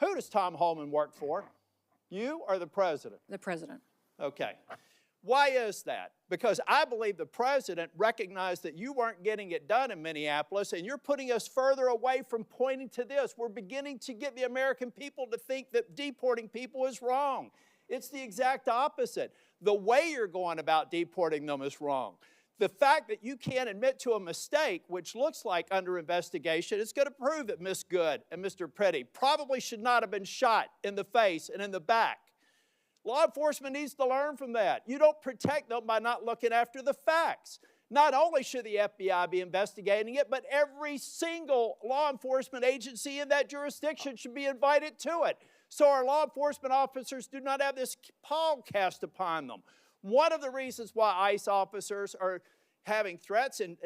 Who does Tom Holman work for? You or the president? The president. Okay. Why is that? Because I believe the president recognized that you weren't getting it done in Minneapolis, and you're putting us further away from pointing to this. We're beginning to get the American people to think that deporting people is wrong. It's the exact opposite. The way you're going about deporting them is wrong. The fact that you can't admit to a mistake, which looks like under investigation, is going to prove that Miss Good and Mr. Pretty probably should not have been shot in the face and in the back. Law enforcement needs to learn from that. You don't protect them by not looking after the facts. Not only should the FBI be investigating it, but every single law enforcement agency in that jurisdiction should be invited to it, so our law enforcement officers do not have this pall cast upon them. One of the reasons why ICE officers are having threats, and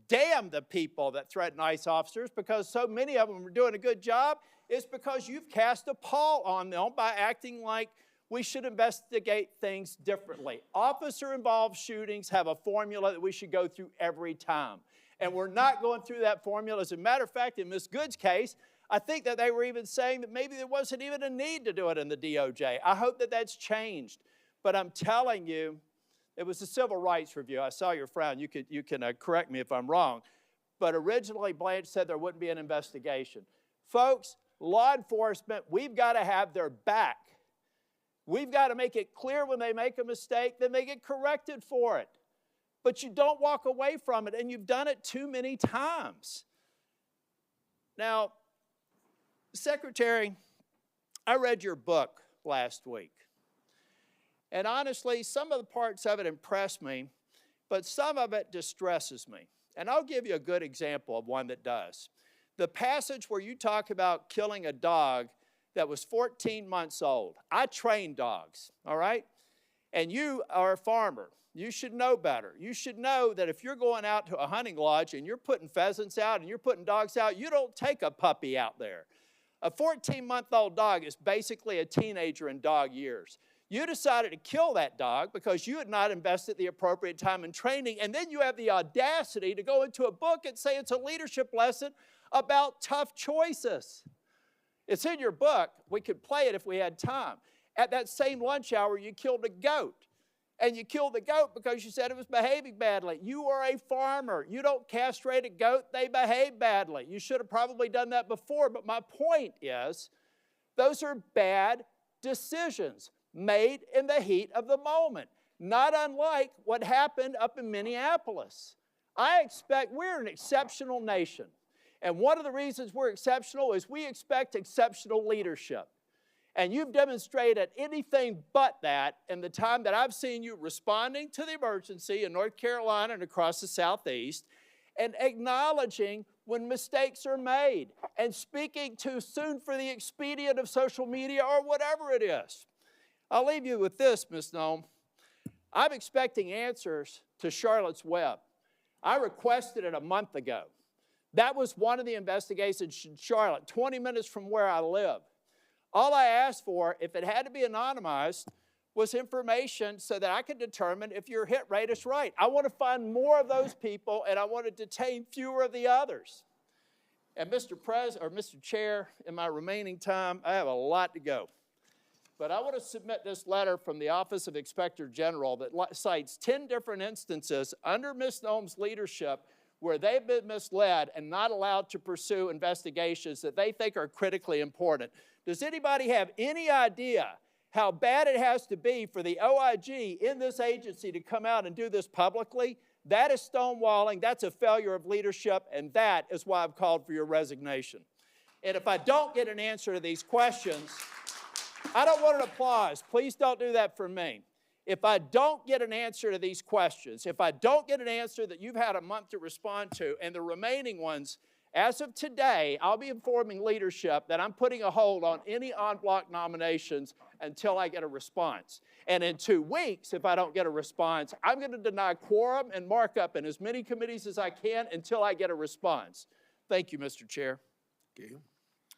damn the people that threaten ICE officers, because so many of them are doing a good job, is because you've cast a pall on them by acting like we should investigate things differently. Officer-involved shootings have a formula that we should go through every time. And we're not going through that formula. As a matter of fact, in Ms. Good's case, I think that they were even saying that maybe there wasn't even a need to do it in the DOJ. I hope that that's changed. But I'm telling you, it was a civil rights review. I saw your frown. You can correct me if I'm wrong. But originally, Blanche said there wouldn't be an investigation. Folks, law enforcement, we've got to have their back. We've got to make it clear when they make a mistake, then they get corrected for it. But you don't walk away from it, and you've done it too many times. Now, Secretary, I read your book last week. And honestly, some of the parts of it impressed me, but some of it distresses me. And I'll give you a good example of one that does. The passage where you talk about killing a dog that was 14 months old. I train dogs, all right? And you are a farmer. You should know better. You should know that if you're going out to a hunting lodge and you're putting pheasants out and you're putting dogs out, you don't take a puppy out there. A 14-month-old dog is basically a teenager in dog years. You decided to kill that dog because you had not invested the appropriate time in training, and then you have the audacity to go into a book and say it's a leadership lesson about tough choices. It's in your book. We could play it if we had time. At that same lunch hour, you killed a goat. And you killed the goat because you said it was behaving badly. You are a farmer. You don't castrate a goat. They behave badly. You should have probably done that before. But my point is, those are bad decisions made in the heat of the moment, not unlike what happened up in Minneapolis. I expect we're an exceptional nation. And one of the reasons we're exceptional is we expect exceptional leadership. And you've demonstrated anything but that in the time that I've seen you responding to the emergency in North Carolina and across the Southeast, and acknowledging when mistakes are made, and speaking too soon for the expedient of social media or whatever it is. I'll leave you with this, Ms. Nome. I'm expecting answers to Charlotte's Web. I requested it a month ago. That was one of the investigations in Charlotte, 20 minutes from where I live. All I asked for, if it had to be anonymized, was information so that I could determine if your hit rate is right. I want to find more of those people, and I want to detain fewer of the others. And Mr. Chair, in my remaining time, I have a lot to go. But I want to submit this letter from the Office of Inspector General that cites 10 different instances under Ms. Nome's leadership where they've been misled and not allowed to pursue investigations that they think are critically important. Does anybody have any idea how bad it has to be for the OIG in this agency to come out and do this publicly? That is stonewalling, that's a failure of leadership, and that is why I've called for your resignation. And if I don't get an answer to these questions, I don't want an applause. Please don't do that for me. If I don't get an answer to these questions, if I don't get an answer that you've had a month to respond to, and the remaining ones, as of today, I'll be informing leadership that I'm putting a hold on any en bloc nominations until I get a response. And in 2 weeks, if I don't get a response, I'm going to deny quorum and markup in as many committees as I can until I get a response. Thank you, Mr. Chair. Okay.